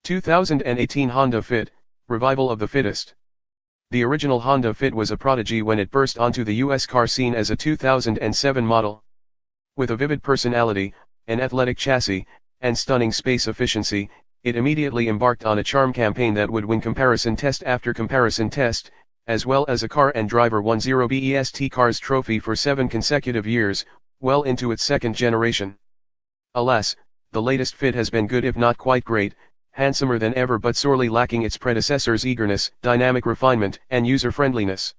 2018 Honda Fit, revival of the Fittest. The original Honda Fit was a prodigy when it burst onto the US car scene as a 2007 model. With a vivid personality, an athletic chassis, and stunning space efficiency, it immediately embarked on a charm campaign that would win comparison test after comparison test, as well as a Car and Driver 10 Best Cars trophy for 7 consecutive years, well into its second generation. Alas, the latest Fit has been good if not quite great, handsomer than ever but sorely lacking its predecessors' eagerness, dynamic refinement, and user-friendliness.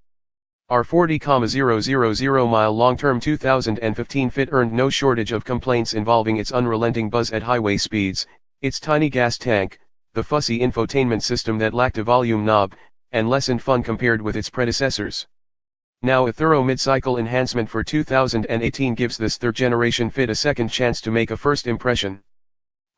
Our 40,000-mile long-term 2015 Fit earned no shortage of complaints involving its unrelenting buzz at highway speeds, its tiny gas tank, the fussy infotainment system that lacked a volume knob, and lessened fun compared with its predecessors. Now a thorough mid-cycle enhancement for 2018 gives this third-generation Fit a second chance to make a first impression.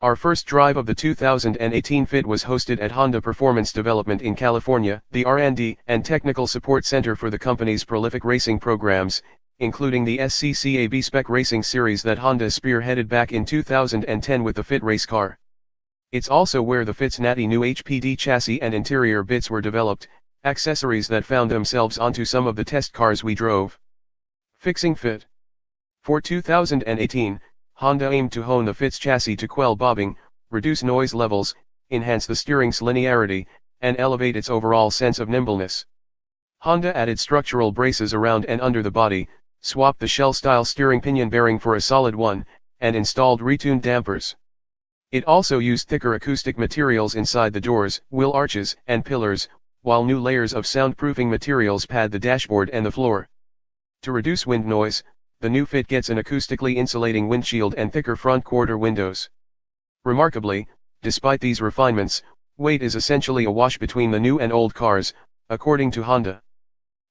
Our first drive of the 2018 Fit was hosted at Honda Performance Development in California, the R&D and technical support center for the company's prolific racing programs, including the SCCA B-Spec Racing Series that Honda spearheaded back in 2010 with the Fit race car. It's also where the Fit's natty new HPD chassis and interior bits were developed, accessories that found themselves onto some of the test cars we drove. Fixing Fit. For 2018, Honda aimed to hone the Fit's chassis to quell bobbing, reduce noise levels, enhance the steering's linearity, and elevate its overall sense of nimbleness. Honda added structural braces around and under the body, swapped the shell-style steering pinion bearing for a solid one, and installed retuned dampers. It also used thicker acoustic materials inside the doors, wheel arches, and pillars, while new layers of soundproofing materials pad the dashboard and the floor. To reduce wind noise, the new Fit gets an acoustically insulating windshield and thicker front quarter windows. Remarkably, despite these refinements, weight is essentially a wash between the new and old cars, according to Honda.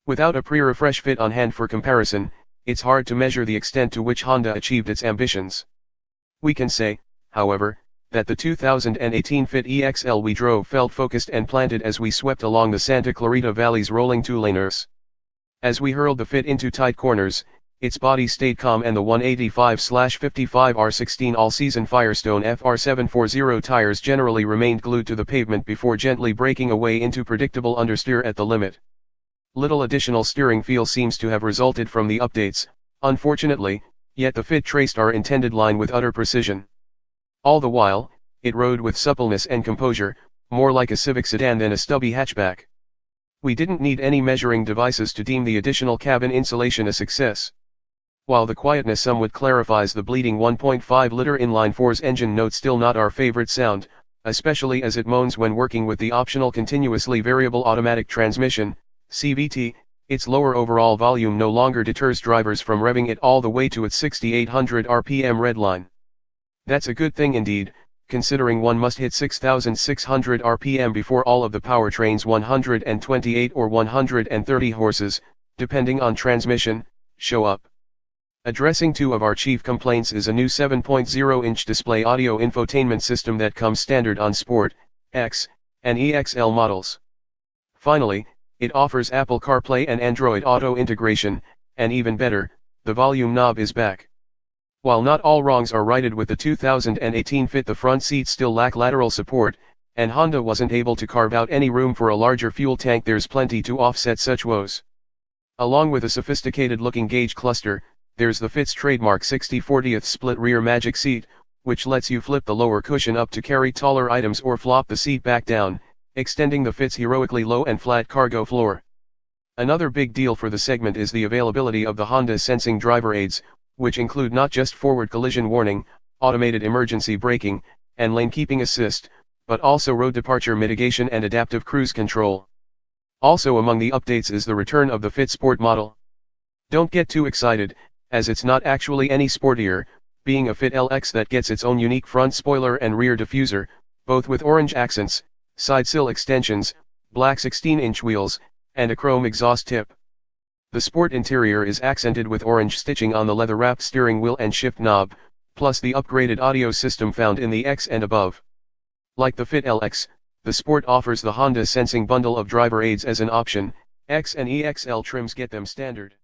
Without a pre-refresh Fit on hand for comparison, it's hard to measure the extent to which Honda achieved its ambitions. We can say, however, that the 2018 Fit EXL we drove felt focused and planted as we swept along the Santa Clarita Valley's rolling two-laners. As we hurled the Fit into tight corners, its body stayed calm and the 185/55 R16 all-season Firestone FR740 tires generally remained glued to the pavement before gently braking away into predictable understeer at the limit. Little additional steering feel seems to have resulted from the updates, unfortunately, yet the Fit traced our intended line with utter precision. All the while, it rode with suppleness and composure, more like a Civic sedan than a stubby hatchback. We didn't need any measuring devices to deem the additional cabin insulation a success. While the quietness somewhat clarifies the bleeding 1.5-liter inline-4's engine note, still not our favorite sound, especially as it moans when working with the optional continuously variable automatic transmission, CVT. Its lower overall volume no longer deters drivers from revving it all the way to its 6,800 RPM redline. That's a good thing indeed, considering one must hit 6,600 RPM before all of the powertrain's 128 or 130 horses, depending on transmission, show up. Addressing two of our chief complaints is a new 7.0-inch display audio infotainment system that comes standard on Sport, X, and EXL models. Finally, it offers Apple CarPlay and Android Auto integration, and even better, the volume knob is back. While not all wrongs are righted with the 2018 Fit, the front seats still lack lateral support, and Honda wasn't able to carve out any room for a larger fuel tank. There's plenty to offset such woes. Along with a sophisticated-looking gauge cluster, there's the Fit's trademark 60/40 split rear magic seat, which lets you flip the lower cushion up to carry taller items or flop the seat back down, extending the Fit's heroically low and flat cargo floor. Another big deal for the segment is the availability of the Honda Sensing driver aids, which include not just forward collision warning, automated emergency braking, and lane keeping assist, but also road departure mitigation and adaptive cruise control. Also among the updates is the return of the Fit Sport model. Don't get too excited, as it's not actually any sportier, being a Fit LX that gets its own unique front spoiler and rear diffuser, both with orange accents, side sill extensions, black 16-inch wheels, and a chrome exhaust tip. The Sport interior is accented with orange stitching on the leather-wrapped steering wheel and shift knob, plus the upgraded audio system found in the X and above. Like the Fit LX, the Sport offers the Honda Sensing bundle of driver aids as an option. X and EXL trims get them standard.